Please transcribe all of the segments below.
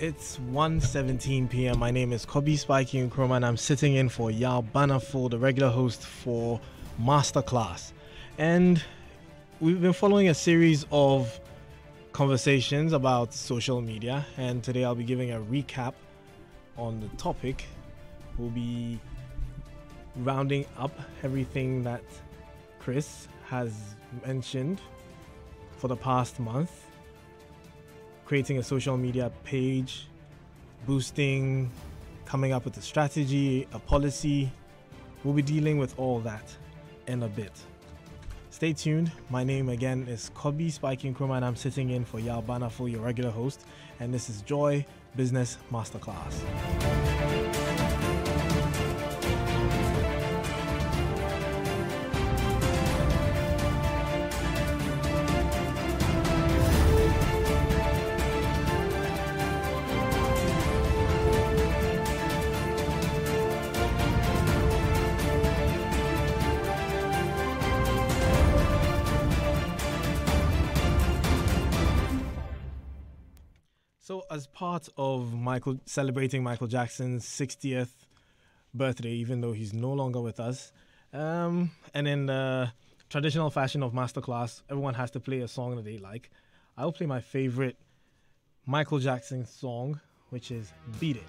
It's 1:17 p.m. My name is Spiky Nkrumah and I'm sitting in for Yao Banaful, the regular host for Masterclass. And we've been following a series of conversations about social media, and today I'll be giving a recap on the topic. We'll be rounding up everything that Chris has mentioned for the past month. Creating a social media page, boosting, coming up with a strategy, a policy. We'll be dealing with all that in a bit. Stay tuned. My name again is Spiky Nkrumah and I'm sitting in for Yao Banaful, your regular host, and this is Joy Business Masterclass. So as part of celebrating Michael Jackson's 60th birthday, even though he's no longer with us, and in the traditional fashion of Masterclass, everyone has to play a song that they like. I'll play my favorite Michael Jackson song, which is Beat It.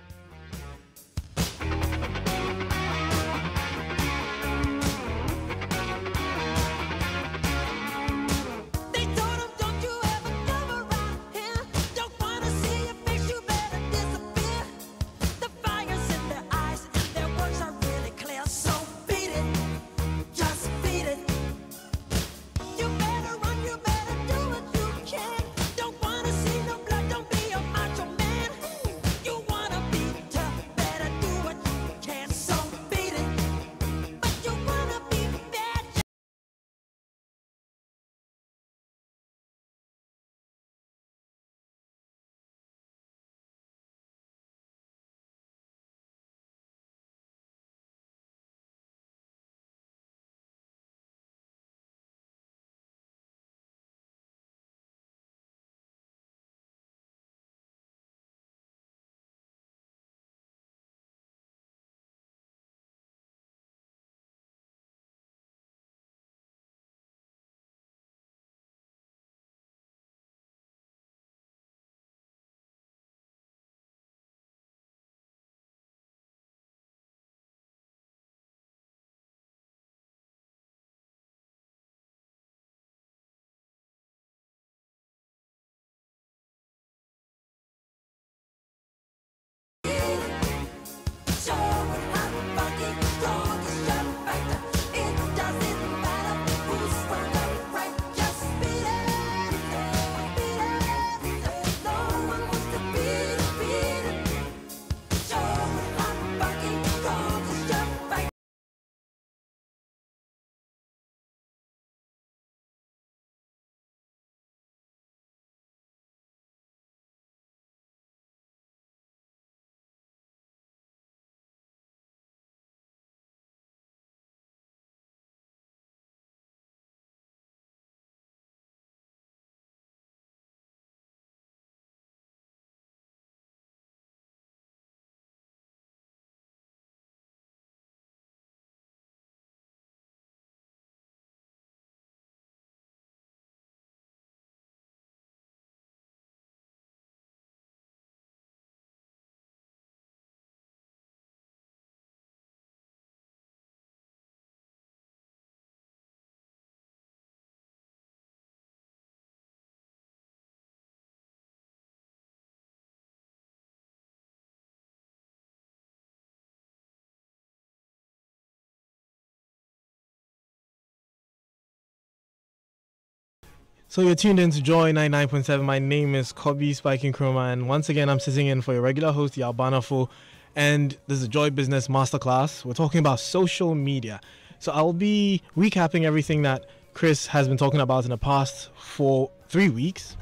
So you're tuned in to Joy 99.7. My name is Spiky Nkrumah, and once again I'm sitting in for your regular host Yao Banaful, and this is Joy Business Masterclass. We're talking about social media. So I'll be recapping everything that Chris has been talking about in the past for 3 weeks.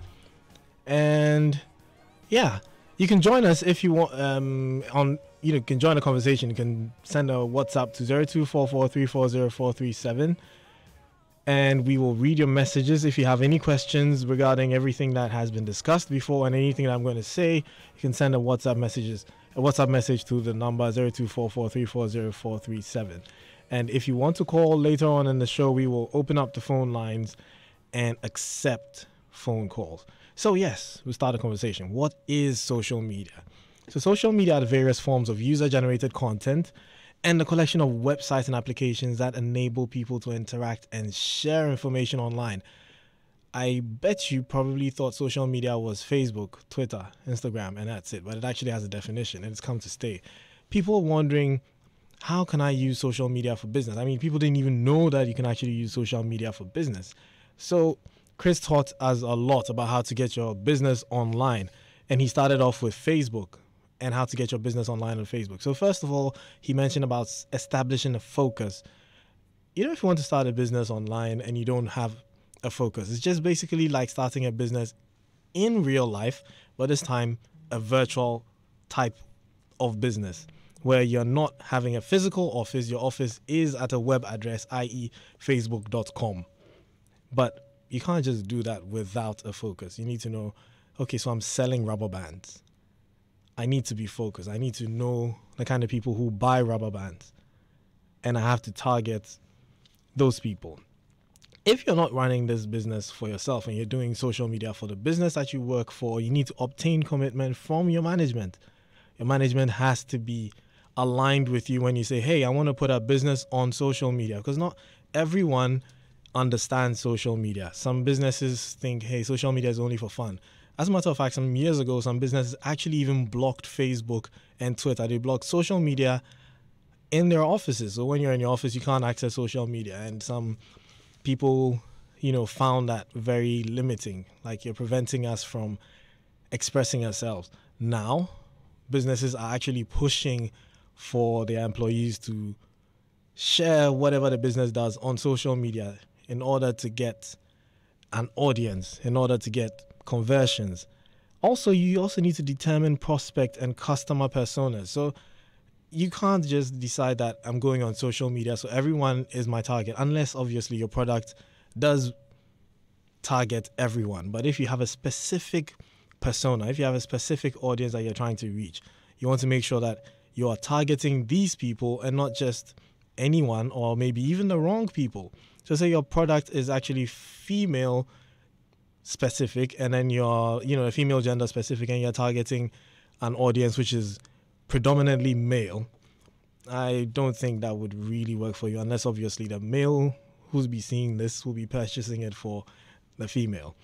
And yeah, you can join us if you want you can join the conversation. You can send a WhatsApp to 0244340437. and we will read your messages. If you have any questions regarding everything that has been discussed before and anything that I'm going to say, you can send a WhatsApp message to the number 0244340437. And if you want to call later on in the show, we will open up the phone lines and accept phone calls. So yes, we'll start a conversation. What is social media? So social media are the various forms of user-generated content and the collection of websites and applications that enable people to interact and share information online. I bet you probably thought social media was Facebook, Twitter, Instagram, and that's it. But it actually has a definition, and it's come to stay. People are wondering, how can I use social media for business? I mean, people didn't even know that you can actually use social media for business. So Chris taught us a lot about how to get your business online. And he started off with Facebook and how to get your business online on Facebook. So first of all, he mentioned about establishing a focus. You know, if you want to start a business online and you don't have a focus, it's just basically like starting a business in real life, but this time a virtual type of business where you're not having a physical office. Your office is at a web address, i.e. facebook.com. But you can't just do that without a focus. You need to know, okay, so I'm selling rubber bands. I need to be focused. I need to know the kind of people who buy rubber bands. And I have to target those people. If you're not running this business for yourself and you're doing social media for the business that you work for, you need to obtain commitment from your management. Your management has to be aligned with you when you say, hey, I want to put a business on social media. Because not everyone understands social media. Some businesses think, hey, social media is only for fun. As a matter of fact, some years ago, some businesses actually even blocked Facebook and Twitter. They blocked social media in their offices. So when you're in your office, you can't access social media. And some people, found that very limiting. Like, you're preventing us from expressing ourselves. Now, businesses are actually pushing for their employees to share whatever the business does on social media in order to get an audience, in order to get conversions. Also, you also need to determine prospect and customer personas. So you can't just decide that I'm going on social media, so everyone is my target, unless obviously your product does target everyone. But if you have a specific persona, if you have a specific audience that you're trying to reach, you want to make sure that you are targeting these people and not just anyone, or maybe even the wrong people. So say your product is actually female specific, and then you're, a female gender specific, and you're targeting an audience which is predominantly male. I don't think that would really work for you, unless obviously the male who's be seeing this will be purchasing it for the female.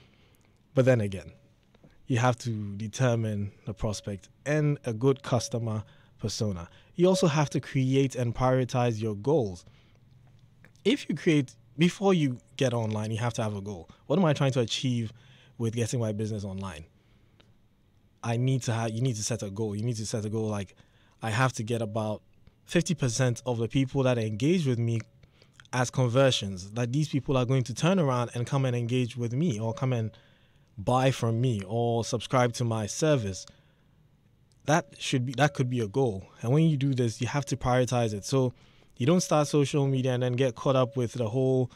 But then again, you have to determine the prospect and a good customer persona. You also have to create and prioritize your goals. Before you get online, you have to have a goal. What am I trying to achieve with getting my business online? You need to set a goal. You need to set a goal like, I have to get about 50% of the people that engage with me as conversions. That these people are going to turn around and come and engage with me, or come and buy from me, or subscribe to my service. That could be a goal. And when you do this, you have to prioritize it. So you don't start social media and then get caught up with the whole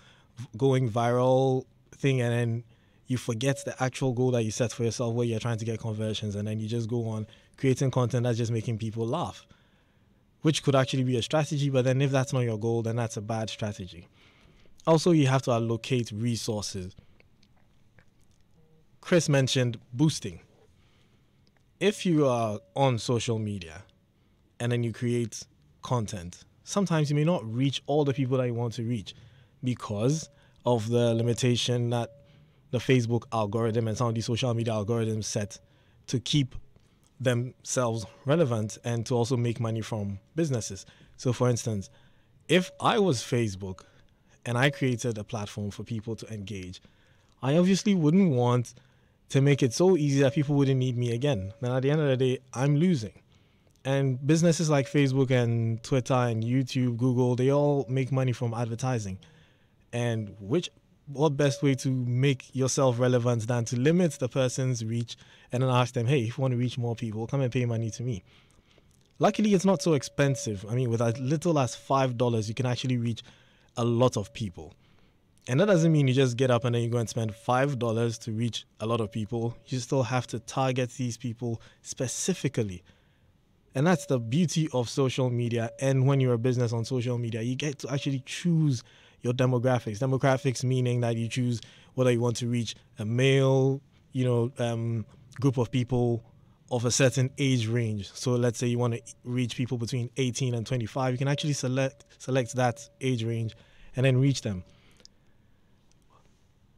going viral thing, and then you forget the actual goal that you set for yourself, where you're trying to get conversions, and then you just go on creating content that's just making people laugh, which could actually be a strategy. But then if that's not your goal, then that's a bad strategy. Also, you have to allocate resources. Chris mentioned boosting. If you are on social media and then you create content, sometimes you may not reach all the people that you want to reach because of the limitation that the Facebook algorithm and some of the social media algorithms set to keep themselves relevant and to also make money from businesses. So for instance, if I was Facebook and I created a platform for people to engage, I obviously wouldn't want to make it so easy that people wouldn't need me again. Then at the end of the day, I'm losing. And businesses like Facebook and Twitter and YouTube, Google, they all make money from advertising. And what best way to make yourself relevant than to limit the person's reach and then ask them, hey, if you want to reach more people, come and pay money to me. Luckily, it's not so expensive. I mean, with as little as $5, you can actually reach a lot of people. And that doesn't mean you just get up and then you go and spend $5 to reach a lot of people. You still have to target these people specifically. And that's the beauty of social media. And when you're a business on social media, you get to actually choose your demographics. Demographics meaning that you choose whether you want to reach a male, group of people of a certain age range. So let's say you want to reach people between 18 and 25. You can actually select that age range and then reach them.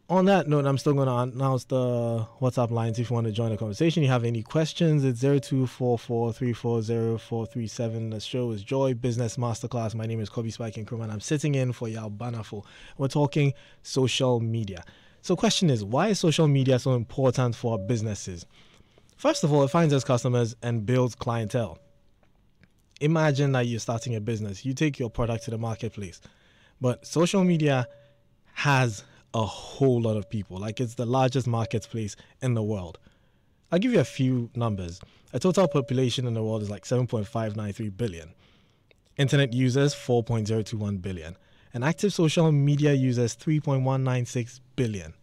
On that note, I'm still going to announce the WhatsApp lines if you want to join the conversation. You have any questions, it's 0244340437. The show is Joy Business Masterclass. My name is Spiky Nkrumah, and I'm sitting in for Yao Banafo. We're talking social media. So question is, why is social media so important for businesses? First of all, it finds us customers and builds clientele. Imagine that you're starting a business. You take your product to the marketplace, but social media has a whole lot of people. Like, it's the largest marketplace in the world. I'll give you a few numbers. A total population in the world is like 7.593 billion. Internet users, 4.021 billion. And active social media users, 3.196 billion.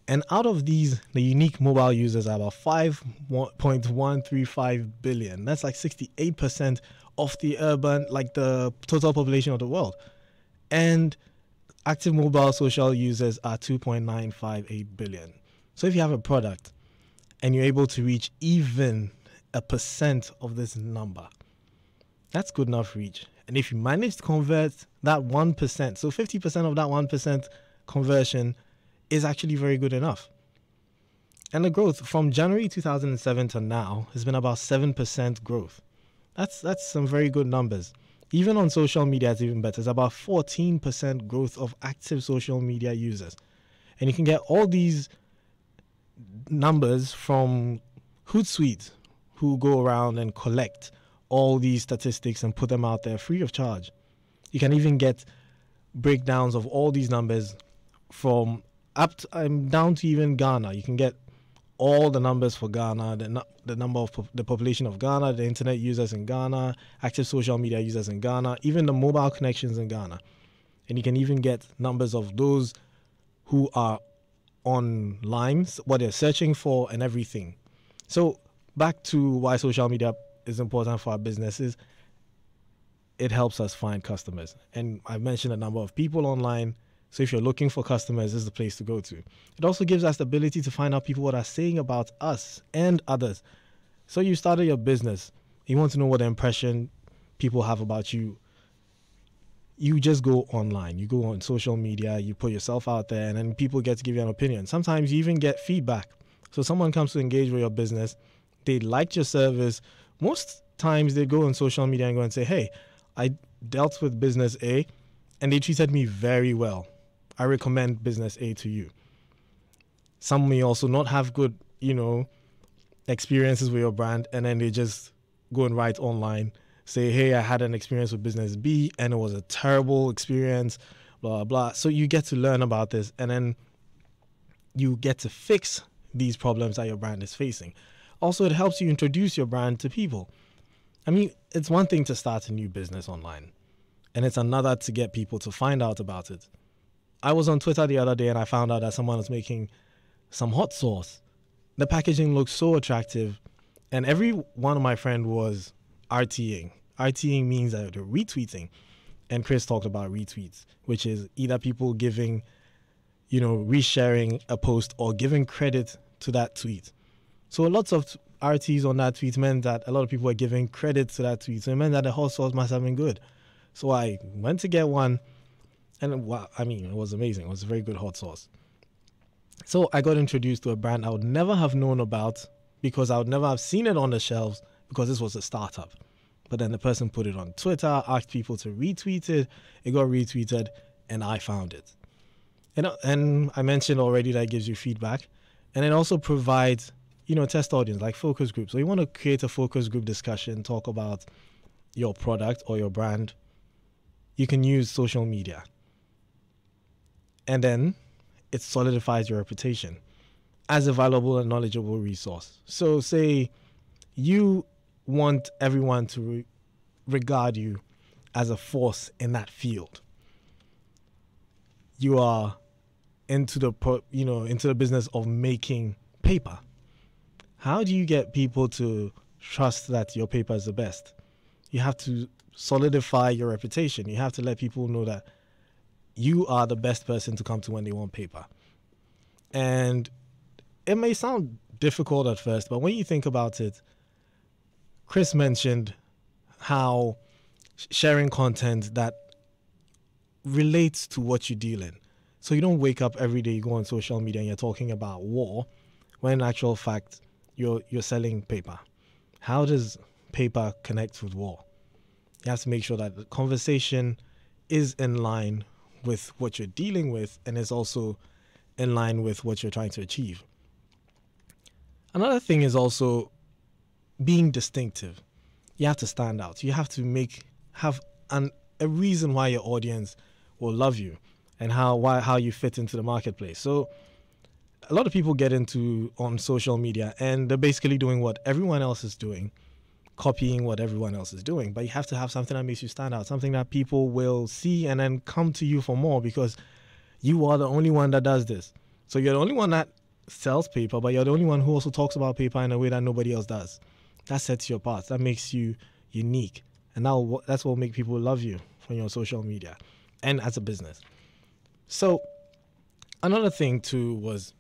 And out of these, the unique mobile users are about 5.135 billion. That's like 68% of the the total population of the world. And active mobile social users are 2.958 billion. So if you have a product and you're able to reach even a percent of this number, that's good enough reach. And if you manage to convert that 1%, so 50% of that 1% conversion is actually very good enough. And the growth from January 2007 to now has been about 7% growth. That's some very good numbers. Even on social media, it's even better. It's about 14% growth of active social media users. And you can get all these numbers from Hootsuite, who go around and collect all these statistics and put them out there free of charge. You can even get breakdowns of all these numbers from down to even Ghana. You can get all the numbers for Ghana, the number of the population of Ghana, the internet users in Ghana, active social media users in Ghana, even the mobile connections in Ghana. And you can even get numbers of those who are online, what they're searching for and everything. So back to why social media is important for our businesses. It helps us find customers. And I've mentioned a number of people online. So if you're looking for customers, this is the place to go to. It also gives us the ability to find out people what are saying about us and others. So you started your business. You want to know what the impression people have about you. You just go online. You go on social media. You put yourself out there, and then people get to give you an opinion. Sometimes you even get feedback. So someone comes to engage with your business. They liked your service. Most times they go on social media and go and say, hey, I dealt with business A, and they treated me very well. I recommend business A to you. Some may also not have good, experiences with your brand, and then they just go and write online, say, hey, I had an experience with business B and it was a terrible experience, blah, blah. So you get to learn about this, and then you get to fix these problems that your brand is facing. Also, it helps you introduce your brand to people. I mean, it's one thing to start a new business online, and it's another to get people to find out about it. I was on Twitter the other day and I found out that someone was making some hot sauce. The packaging looked so attractive, and every one of my friends was RTing. RTing means that they're retweeting. And Chris talked about retweets, which is either people giving, resharing a post or giving credit to that tweet. So lots of RTs on that tweet meant that a lot of people were giving credit to that tweet. So it meant that the hot sauce must have been good. So I went to get one. And wow, it was amazing. It was a very good hot sauce. So I got introduced to a brand I would never have known about, because I would never have seen it on the shelves, because this was a startup. But then the person put it on Twitter, asked people to retweet it. It got retweeted, and I found it. And I mentioned already that it gives you feedback. And it also provides, test audience, like focus groups. So you want to create a focus group discussion, talk about your product or your brand. You can use social media. And then it solidifies your reputation as a valuable and knowledgeable resource. So say you want everyone to regard you as a force in that field. you are into the business of making paper. How do you get people to trust that your paper is the best? You have to solidify your reputation. You have to let people know that you are the best person to come to when they want paper. And it may sound difficult at first, but when you think about it, Chris mentioned how sharing content that relates to what you deal in. So you don't wake up every day, you go on social media and you're talking about war, when in actual fact you're selling paper. How does paper connect with war? You have to make sure that the conversation is in line with what you're dealing with and is also in line with what you're trying to achieve. Another thing is also being distinctive. You have to stand out. You have to have a reason why your audience will love you and how you fit into the marketplace. So a lot of people get on social media and they're basically doing what everyone else is doing, copying what everyone else is doing. But you have to have something that makes you stand out, something that people will see and then come to you for more, because you are the only one that does this. So you're the only one that sells paper, but you're the only one who also talks about paper in a way that nobody else does. That sets you apart. That makes you unique. And that's what will make people love you on your social media and as a business. So another thing too was,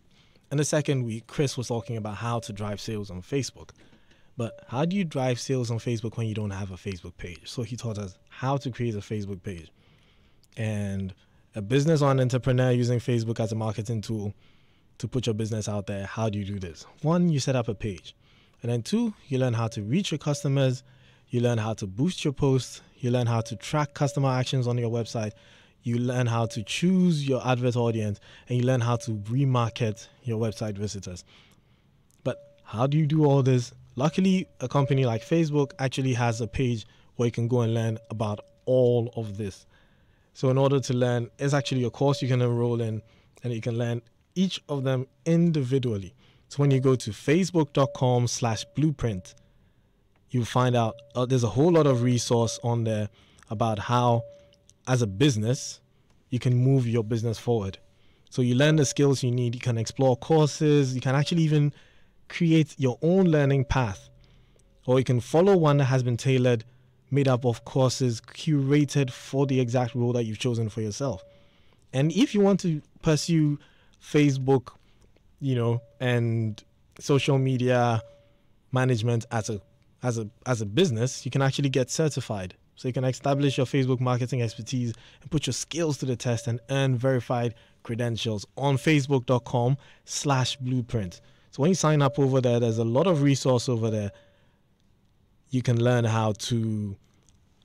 in the second week, Chris was talking about how to drive sales on Facebook. But how do you drive sales on Facebook when you don't have a Facebook page? So he taught us how to create a Facebook page. And a business or an entrepreneur using Facebook as a marketing tool to put your business out there, how do you do this? 1, you set up a page. And then 2, you learn how to reach your customers. You learn how to boost your posts. You learn how to track customer actions on your website. You learn how to choose your advert audience, and you learn how to remarket your website visitors. But how do you do all this? Luckily, a company like Facebook actually has a page where you can go and learn about all of this. So in order to learn, it's actually a course you can enroll in, and you can learn each of them individually. So when you go to facebook.com/blueprint, you find out there's a whole lot of resource on there about how, as a business, you can move your business forward. So you learn the skills you need. You can explore courses. You can actually even create your own learning path, or you can follow one that has been tailored, made up of courses curated for the exact role that you've chosen for yourself. And if you want to pursue Facebook, and social media management as a business, you can actually get certified. So you can establish your Facebook marketing expertise and put your skills to the test and earn verified credentials on facebook.com/blueprint. So when you sign up over there, there's a lot of resource over there. You can learn how to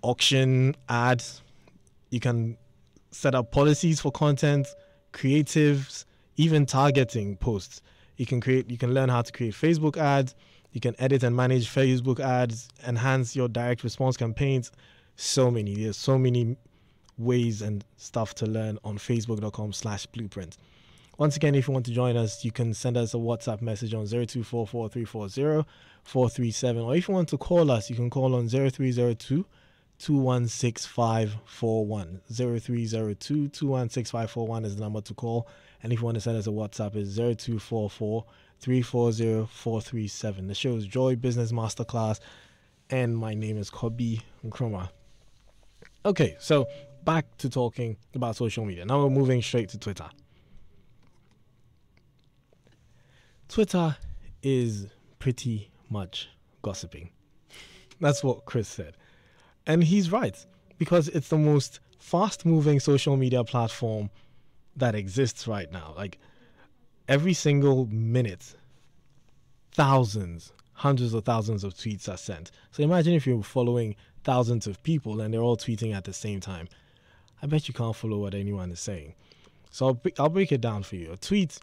auction ads. You can set up policies for content, creatives, even targeting posts. You can learn how to create Facebook ads. You can edit and manage Facebook ads, enhance your direct response campaigns. There's so many ways and stuff to learn on facebook.com/blueprint. Once again, if you want to join us, you can send us a WhatsApp message on 0244-340-437. Or if you want to call us, you can call on 0302-216-541. 0302-216-541 is the number to call. And if you want to send us a WhatsApp, it's 0244-340-437. The show is Joy Business Masterclass, and my name is Spiky Nkrumah. Okay, so back to talking about social media. Now we're moving straight to Twitter. Twitter is pretty much gossiping. That's what Chris said. And he's right, because it's the most fast-moving social media platform that exists right now. Like, every single minute, hundreds of thousands of tweets are sent. So imagine if you're following thousands of people and they're all tweeting at the same time. I bet you can't follow what anyone is saying. So I'll break it down for you. A tweet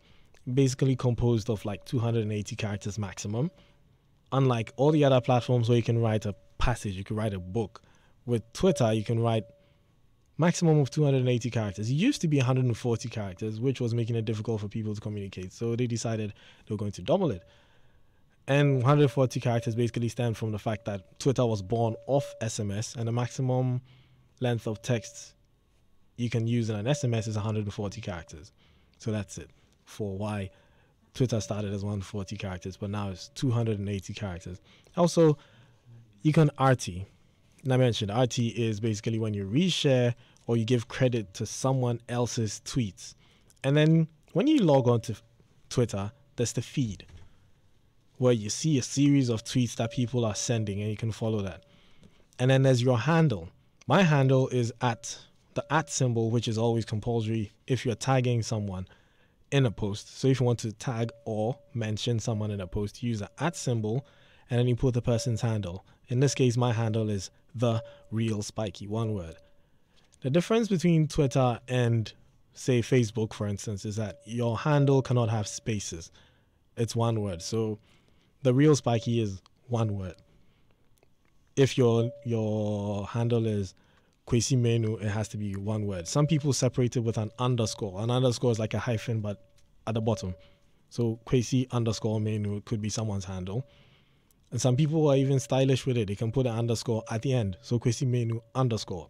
basically composed of like 280 characters maximum. Unlike all the other platforms where you can write a passage, you can write a book. With Twitter, you can write maximum of 280 characters. It used to be 140 characters, which was making it difficult for people to communicate. So they decided they were going to double it. And 140 characters basically stem from the fact that Twitter was born off SMS, and the maximum length of text you can use in an SMS is 140 characters. So that's it for why Twitter started as 140 characters, but now it's 280 characters. Also, you can RT. And I mentioned RT is basically when you reshare or you give credit to someone else's tweets. And then when you log on to Twitter, there's the feed where you see a series of tweets that people are sending and you can follow that. And then there's your handle. My handle is at the @ symbol, which is always compulsory if you're tagging someone in a post. So if you want to tag or mention someone in a post, use the @ symbol and then you put the person's handle. In this case, my handle is the real Spiky, one word. The difference between Twitter and, say, Facebook, for instance, is that your handle cannot have spaces. It's one word. So the real Spiky is one word. If your handle is Kwesi Menu, it has to be one word. Some people separate it with an underscore. An underscore is like a hyphen, but at the bottom. So Kwesi _ Menu could be someone's handle. And some people are even stylish with it. They can put an underscore at the end. So Kwesi Menu _.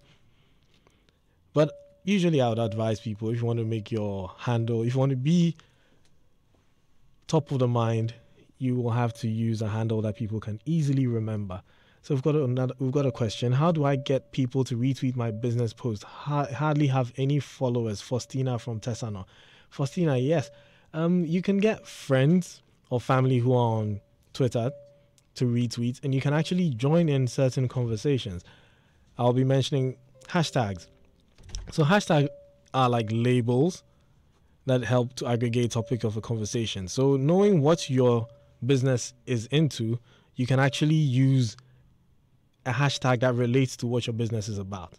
But usually I would advise people, if you want to make your handle, if you want to be top of the mind, you will have to use a handle that people can easily remember. So we've got a question. How do I get people to retweet my business post? Hardly have any followers. Faustina from Tesano. Faustina, yes. You can get friends or family who are on Twitter to retweet, and you can actually join in certain conversations. I'll be mentioning hashtags. So hashtags are like labels that help to aggregate topic of a conversation. So knowing what your business is into, you can actually use a hashtag that relates to what your business is about.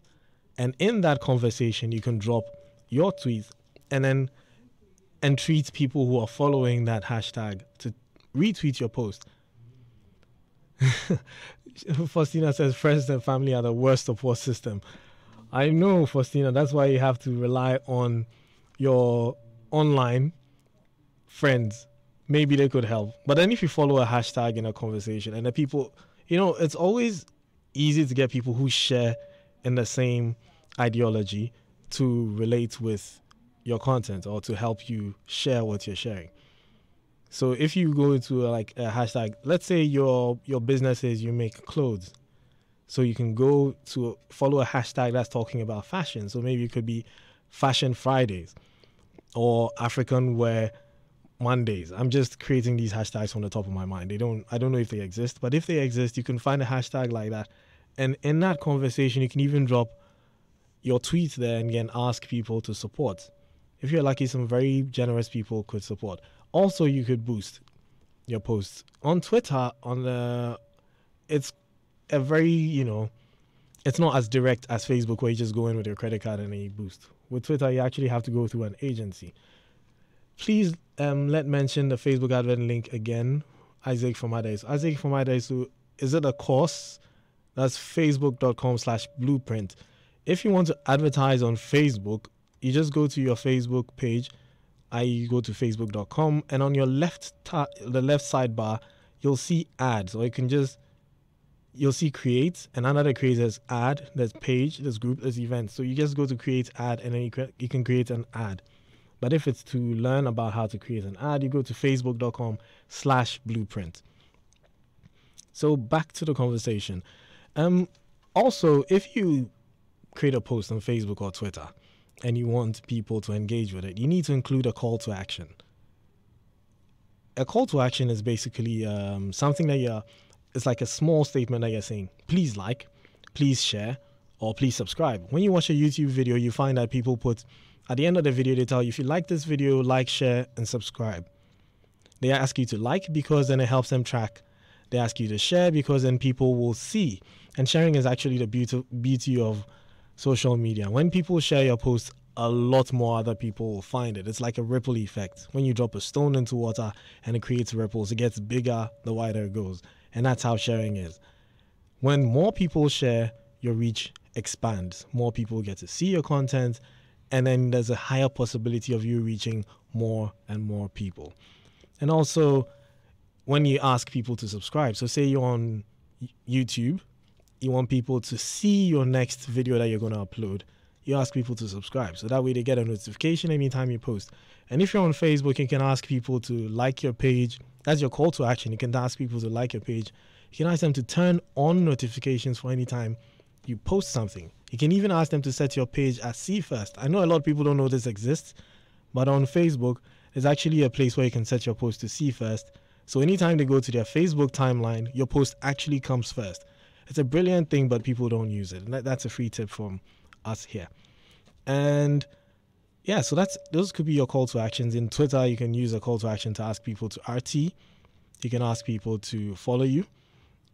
And in that conversation, you can drop your tweet and then entreat people who are following that hashtag to retweet your post. Faustina says friends and family are the worst support system. I know, Faustina, that's why you have to rely on your online friends. Maybe they could help. But then if you follow a hashtag in a conversation and the people, it's always easy to get people who share in the same ideology to relate with your content or to help you share what you're sharing. So if you go into a hashtag, let's say your business is you make clothes. So you can go to follow a hashtag that's talking about fashion. So maybe it could be Fashion Fridays or African Wear Mondays. I'm just creating these hashtags from the top of my mind. I don't know if they exist, but if they exist, you can find a hashtag like that. And in that conversation, you can even drop your tweets there and again ask people to support. If you're lucky, some very generous people could support. Also, you could boost your posts. On Twitter, it's a very, it's not as direct as Facebook where you just go in with your credit card and then you boost. With Twitter, you actually have to go through an agency. Please let mention the Facebook advert link again. Isaac from Adaisu. Isaac from Adaisu, is it a course? That's facebook.com/blueprint. If you want to advertise on Facebook, you just go to your Facebook page. You go to facebook.com, and on your the left sidebar, you'll see ads, or you'll see create, and under the create there's ad, there's page, there's group, there's events. So you just go to create ad, and then you can create an ad. But if it's to learn about how to create an ad, you go to facebook.com/blueprint. So back to the conversation. Also, if you create a post on Facebook or Twitter and you want people to engage with it, you need to include a call to action. A call to action is basically something that it's like a small statement that you're saying, please like, please share, or please subscribe. When you watch a YouTube video, you find that people put, at the end of the video, they tell you, if you like this video, like, share, and subscribe. They ask you to like because then it helps them track. They ask you to share because then people will see. And sharing is actually the beauty of social media. When people share your post, a lot more other people will find it. It's like a ripple effect. When you drop a stone into water and it creates ripples, it gets bigger the wider it goes. And that's how sharing is. When more people share, your reach expands. More people get to see your content, and then there's a higher possibility of you reaching more and more people. And also, when you ask people to subscribe, so say you're on YouTube, you want people to see your next video that you're going to upload, you ask people to subscribe. So that way they get a notification anytime you post. And if you're on Facebook, you can ask people to like your page. That's your call to action. You can ask people to like your page. You can ask them to turn on notifications for any time you post something. You can even ask them to set your page as see first. I know a lot of people don't know this exists, but on Facebook, there's actually a place where you can set your post to see first. So anytime they go to their Facebook timeline, your post actually comes first. It's a brilliant thing, but people don't use it. And that's a free tip from us here. And yeah, so those could be your call to actions. In Twitter, you can use a call to action to ask people to RT. You can ask people to follow you.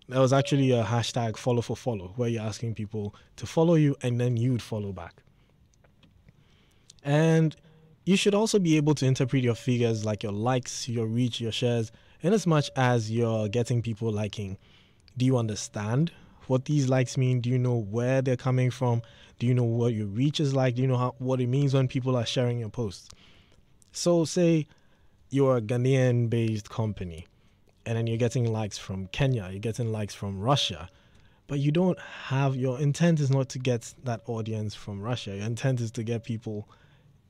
There was actually a hashtag follow for follow, where you're asking people to follow you and then you'd follow back. And you should also be able to interpret your figures, like your likes, your reach, your shares, in as much as you're getting people liking. Do you understand what these likes mean? Do you know where they're coming from? Do you know what your reach is like? Do you know what it means when people are sharing your posts? So say you're a Ghanaian-based company, and then you're getting likes from Kenya, you're getting likes from Russia, but you don't have, your intent is not to get that audience from Russia. Your intent is to get people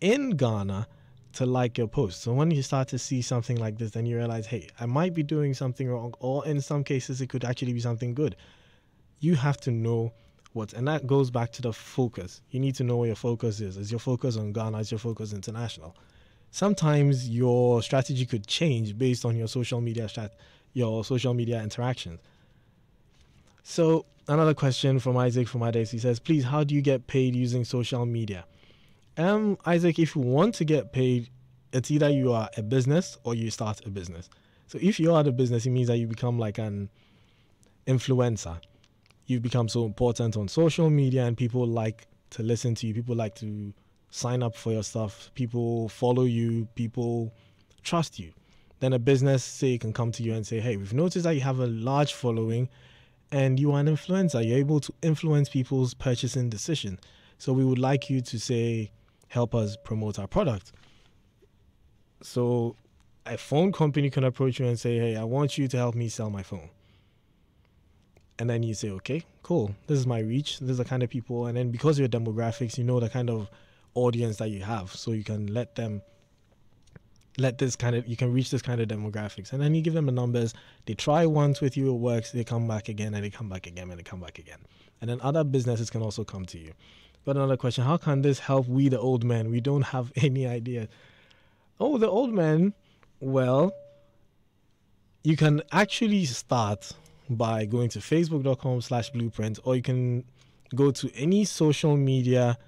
in Ghana to like your post. So when you start to see something like this, then you realize, hey, I might be doing something wrong, or in some cases, it could actually be something good. You have to know and that goes back to the focus. You need to know where your focus is. Is your focus on Ghana? Is your focus international? Sometimes your strategy could change based on your social media interactions. So another question from Isaac from Ades. He says, please, how do you get paid using social media? Isaac, if you want to get paid, it's either you are a business or you start a business. So if you are the business, it means that you become like an influencer. You've become so important on social media and people like to listen to you. People like to sign up for your stuff. People follow you. People trust you. Then a business, say, can come to you and say, hey, we've noticed that you have a large following and you are an influencer. You're able to influence people's purchasing decision. So we would like you to, say, help us promote our product. So a phone company can approach you and say, hey, I want you to help me sell my phone. And then you say, okay, cool. This is my reach. This is the kind of people. And then because of your demographics, you know the kind of audience that you have. So you can you can reach this kind of demographics. And then you give them the numbers. They try once with you, it works. They come back again, and they come back again, and they come back again. And then other businesses can also come to you. But another question, how can this help we, the old men? We don't have any idea. Oh, the old men, well, you can actually start by going to facebook.com/blueprint, or you can go to any social media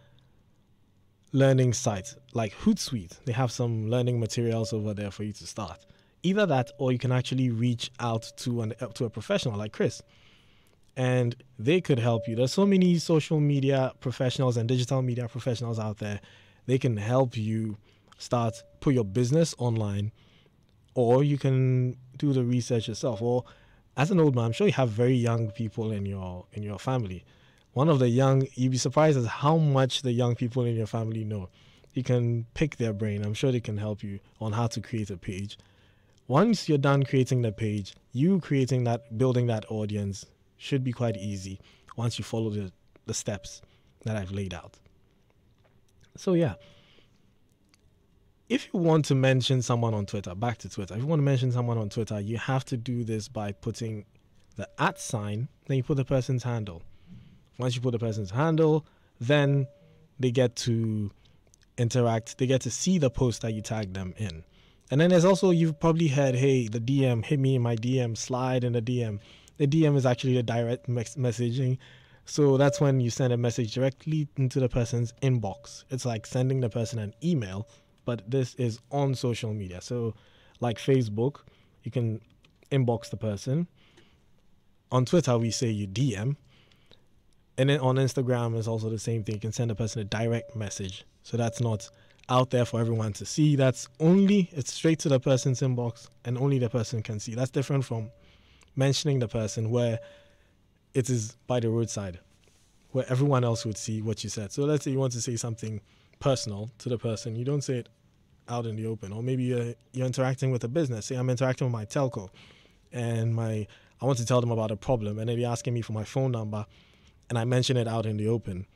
learning site like Hootsuite. They have some learning materials over there for you to start. Either that, or you can actually reach out to a professional like Chris, and they could help you. There's so many social media professionals and digital media professionals out there. They can help you put your business online, or you can do the research yourself. Or as an old man, I'm sure you have very young people in your family. You'd be surprised at how much the young people in your family know. You can pick their brain. I'm sure they can help you on how to create a page. Once you're done creating the page, building that audience should be quite easy once you follow the steps that I've laid out. So yeah, if you want to mention someone on Twitter, back to Twitter. If you want to mention someone on Twitter, you have to do this by putting the @sign, then you put the person's handle. Once you put the person's handle, then they get to interact. They get to see the post that you tagged them in. And then there's also, you've probably heard, hey, the DM, hit me in my DM, slide in the DM. The DM is actually a direct messaging. So that's when you send a message directly into the person's inbox. It's like sending the person an email, but this is on social media. So like Facebook, you can inbox the person. On Twitter, we say you DM. And then on Instagram, it's also the same thing. You can send a person a direct message. So that's not out there for everyone to see. It's straight to the person's inbox, and only the person can see. That's different from mentioning the person, where it is by the roadside, where everyone else would see what you said. So let's say you want to say something personal to the person. You don't say it out in the open. Or maybe you're interacting with a business. Say I'm interacting with my telco, and I want to tell them about a problem, and then they're asking me for my phone number, and I mention it out in the open.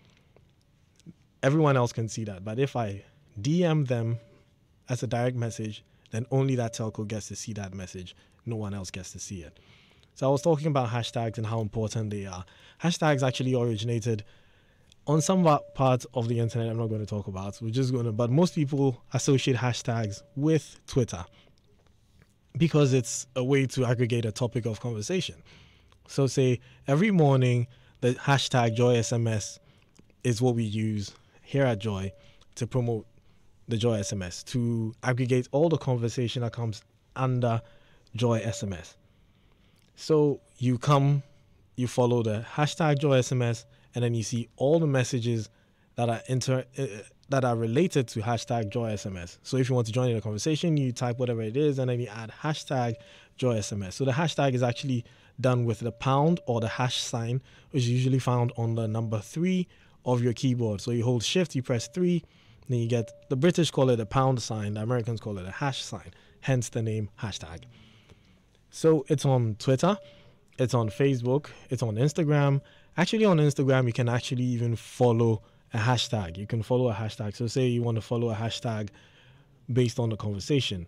everyone else can see that. But if I DM them as a direct message, then only that telco gets to see that message. No one else gets to see it. So I was talking about hashtags and how important they are. Hashtags actually originated on some parts of the internet I'm not going to talk about. But most people associate hashtags with Twitter because it's a way to aggregate a topic of conversation. So say every morning, the hashtag JoySMS is what we use here at Joy to promote the Joy SMS, to aggregate all the conversation that comes under Joy SMS. So you follow the hashtag Joy SMS, and then you see all the messages that are related to hashtag Joy SMS. So if you want to join in the conversation, you type whatever it is, and then you add hashtag Joy SMS. So the hashtag is actually done with the pound or the hash sign, which is usually found on the number 3 of your keyboard. So you hold shift, you press 3, then you get, the British call it a pound sign, the Americans call it a hash sign, hence the name hashtag. So it's on Twitter, it's on Facebook, it's on Instagram. Actually on Instagram, you can actually even follow a hashtag. You can follow a hashtag. So say you want to follow a hashtag based on the conversation.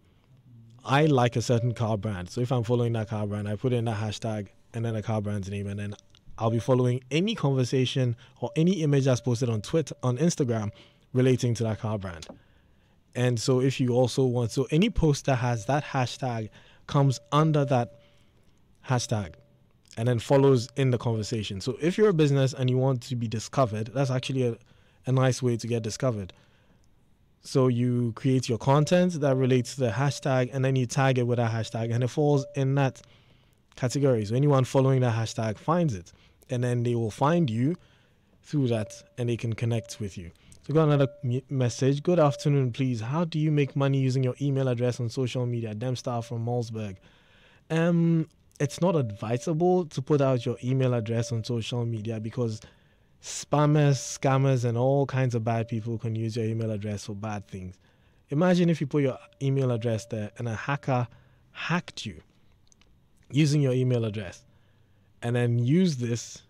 I like a certain car brand. So if I'm following that car brand, I put in that hashtag and then the car brand's name, and then I'll be following any conversation or any image that's posted on Twitter, on Instagram, relating to that car brand. And so if you also want, so any post that has that hashtag comes under that hashtag and then follows in the conversation. So if you're a business and you want to be discovered, that's actually a nice way to get discovered. So you create your content that relates to the hashtag, and then you tag it with that hashtag, and it falls in that category. So anyone following that hashtag finds it, and then they will find you through that, and they can connect with you. So got another message. Good afternoon, please. How do you make money using your email address on social media? Demstar from Malmsberg. It's not advisable to put out your email address on social media because spammers, scammers, and all kinds of bad people can use your email address for bad things. Imagine if you put your email address there and a hacker hacked you using your email address and then use this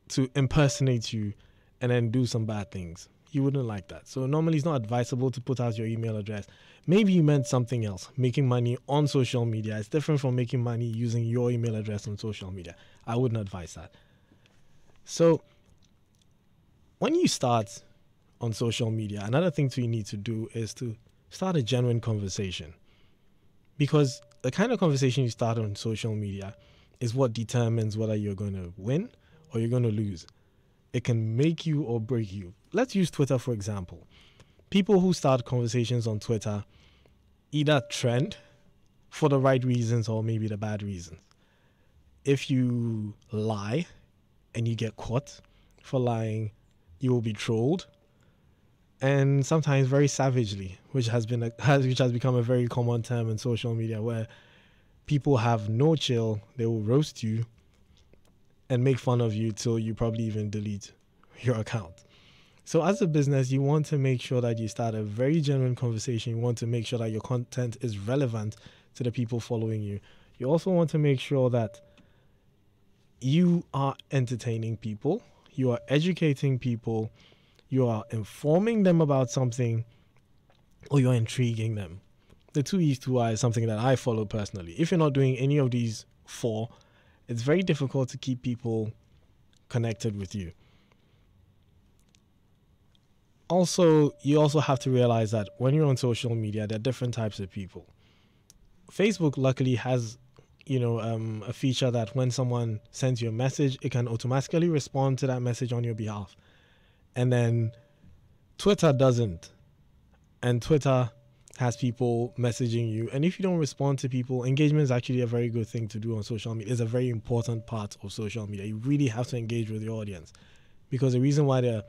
to impersonate you and then do some bad things. You wouldn't like that. So normally it's not advisable to put out your email address. Maybe you meant something else. Making money on social media is different from making money using your email address on social media. I wouldn't advise that. So when you start on social media, another thing you need to do is to start a genuine conversation. Because the kind of conversation you start on social media is what determines whether you're going to win or you're going to lose. It can make you or break you. Let's use Twitter, for example. People who start conversations on Twitter either trend for the right reasons or maybe the bad reasons. If you lie and you get caught for lying, you will be trolled, and sometimes very savagely, which has become a very common term in social media, where people have no chill. They will roast you and make fun of you till you probably even delete your account. So as a business, you want to make sure that you start a very genuine conversation. You want to make sure that your content is relevant to the people following you. You also want to make sure that you are entertaining people, you are educating people, you are informing them about something, or you're intriguing them. The 2E2I is something that I follow personally. If you're not doing any of these 4, it's very difficult to keep people connected with you. Also, you also have to realize that when you're on social media, there are different types of people. Facebook luckily has, a feature that when someone sends you a message, it can automatically respond to that message on your behalf. And then Twitter doesn't. And Twitter has people messaging you. And if you don't respond to people, engagement is actually a very good thing to do on social media. It's a very important part of social media. You really have to engage with your audience, because the reason why they're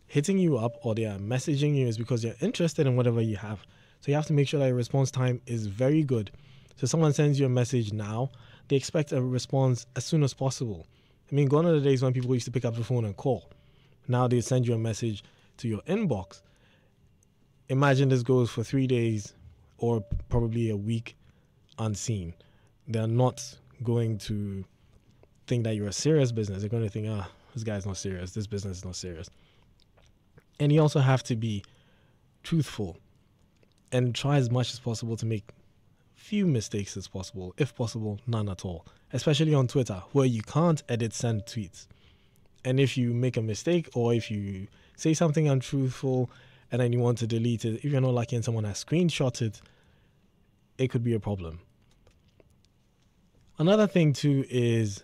hitting you up or they are messaging you is because they're interested in whatever you have. So you have to make sure that your response time is very good. So someone sends you a message now, they expect a response as soon as possible. I mean, gone are the days when people used to pick up the phone and call. Now they send you a message to your inbox. Imagine this goes for 3 days or probably a week unseen. They're not going to think that you're a serious business. They're going to think, this guy's not serious. This business is not serious. And you also have to be truthful and try as much as possible to make few mistakes as possible, if possible, none at all, especially on Twitter, where you can't edit send tweets. And if you make a mistake or if you say something untruthful and then you want to delete it, if you're not lucky and someone has screenshot it could be a problem. Another thing too is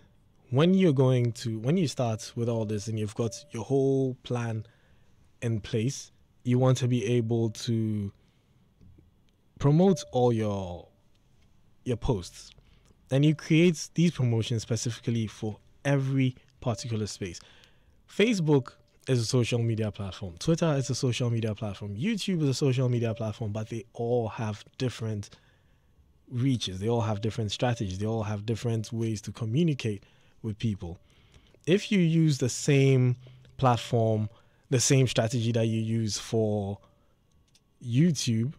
when you start with all this and you've got your whole plan in place, you want to be able to promote all your posts. And you create these promotions specifically for every particular space. Facebook is a social media platform. Twitter is a social media platform. YouTube is a social media platform, but they all have different reaches. They all have different strategies. They all have different ways to communicate with people. If you use the same platform, the same strategy that you use for YouTube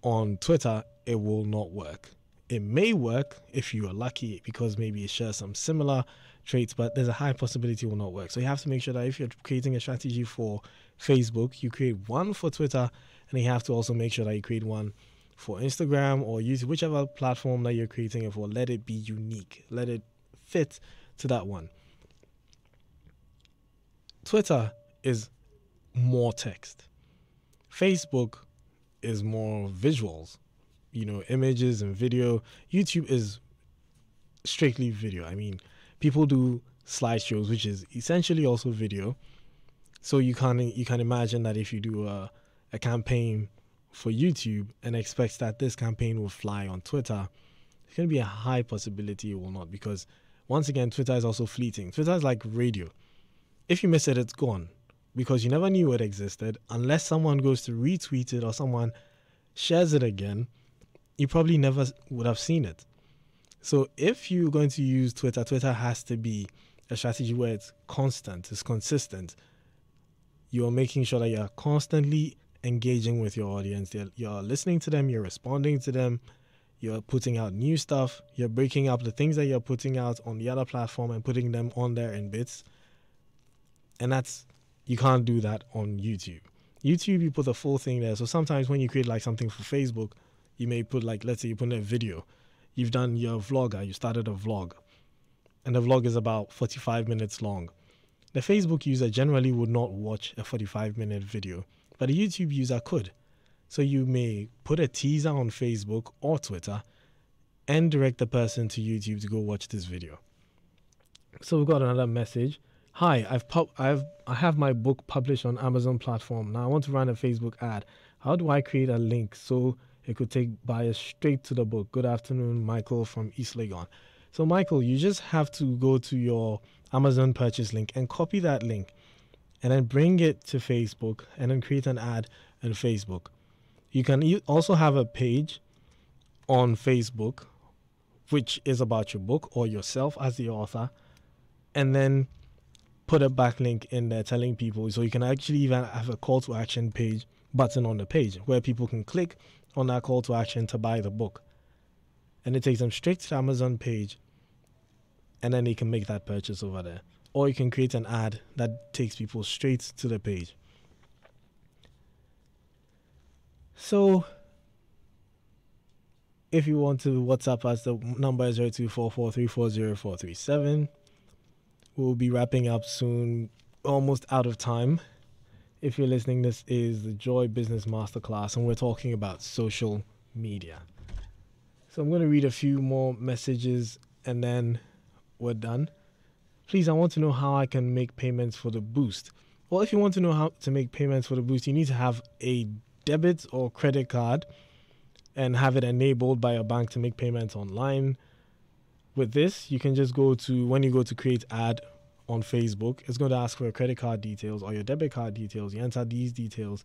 on Twitter, it will not work. It may work if you are lucky because maybe it shares some similar traits, but there's a high possibility it will not work. So you have to make sure that if you're creating a strategy for Facebook, you create one for Twitter, and you have to also make sure that you create one for Instagram or YouTube, whichever platform that you're creating it for. Let it be unique. Let it fit to that one. Twitter is more text. Facebook is more visuals, images and video. YouTube is strictly video. I mean, people do slideshows, which is essentially also video. So you can imagine that if you do a campaign for YouTube and expect that this campaign will fly on Twitter, it's going to be a high possibility it will not, because once again, Twitter is also fleeting. Twitter is like radio. If you miss it, it's gone, because you never knew it existed unless someone goes to retweet it or someone shares it again. You probably never would have seen it. So if you're going to use Twitter, Twitter has to be a strategy where it's constant, it's consistent. You're making sure that you're constantly engaging with your audience. You're listening to them, you're responding to them, you're putting out new stuff, you're breaking up the things that you're putting out on the other platform and putting them on there in bits. And you can't do that on YouTube. YouTube, you put the full thing there. So sometimes when you create like something for Facebook, you may put let's say you put in a video. You've done your vlogger, you started a vlog, and the vlog is about 45 minutes long. The Facebook user generally would not watch a 45-minute video, but a YouTube user could. So you may put a teaser on Facebook or Twitter and direct the person to YouTube to go watch this video. So we've got another message. Hi, I have my book published on Amazon platform. Now I want to run a Facebook ad. How do I create a link so it could take buyers straight to the book? Good afternoon, Michael from East Legon. So Michael, you just have to go to your Amazon purchase link and copy that link and then bring it to Facebook and then create an ad on Facebook. You can also have a page on Facebook which is about your book or yourself as the author, and then put a backlink in there telling people. So you can actually even have a call to action page button on the page where people can click on that call to action to buy the book, and it takes them straight to the Amazon page, and then they can make that purchase over there. Or you can create an ad that takes people straight to the page. So if you want to WhatsApp us, the number is 0244340437. We'll be wrapping up soon, almost out of time. If you're listening, this is the Joy Business Masterclass, and we're talking about social media. So I'm going to read a few more messages, and then we're done. Please, I want to know how I can make payments for the boost. Well, if you want to know how to make payments for the boost, you need to have a debit or credit card and have it enabled by your bank to make payments online. With this, you can just go to, when you go to create ad on Facebook, it's going to ask for your credit card details or your debit card details. You enter these details,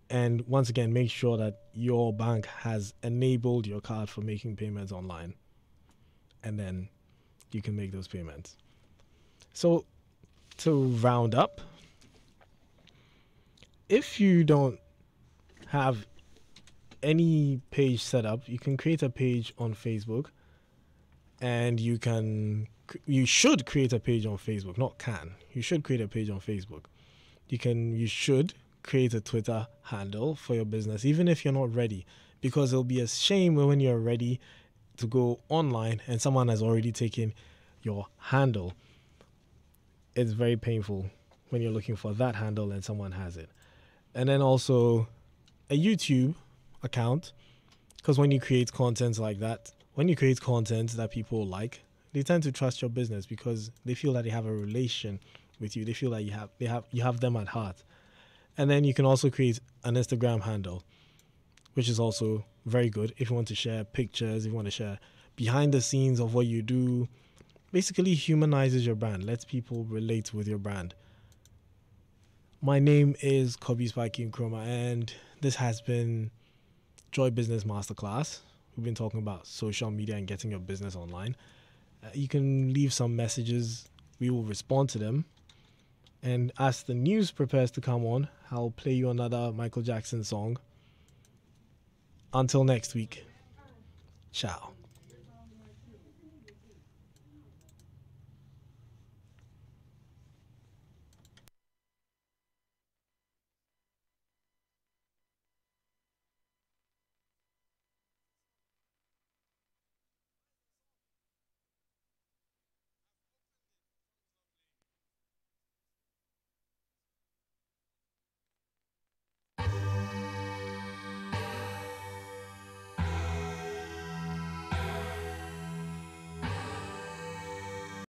and once again, make sure that your bank has enabled your card for making payments online, and then you can make those payments. So to round up, if you don't have any page set up, you can create a page on Facebook. And you should create a page on Facebook, not can. You should create a page on Facebook. You should create a Twitter handle for your business, even if you're not ready, because it'll be a shame when you're ready to go online and someone has already taken your handle. It's very painful when you're looking for that handle and someone has it. And then also a YouTube account, because when you create content like that, when you create content that people like, they tend to trust your business because they feel that they have a relation with you. They feel that you have them at heart. And then you can also create an Instagram handle, which is also very good if you want to share pictures, if you want to share behind the scenes of what you do. Basically humanizes your brand, lets people relate with your brand. My name is Spiky Nkrumah, and this has been Joy Business Masterclass. We've been talking about social media and getting your business online. You can leave some messages. We will respond to them. And as the news prepares to come on, I'll play you another Michael Jackson song. Until next week, ciao.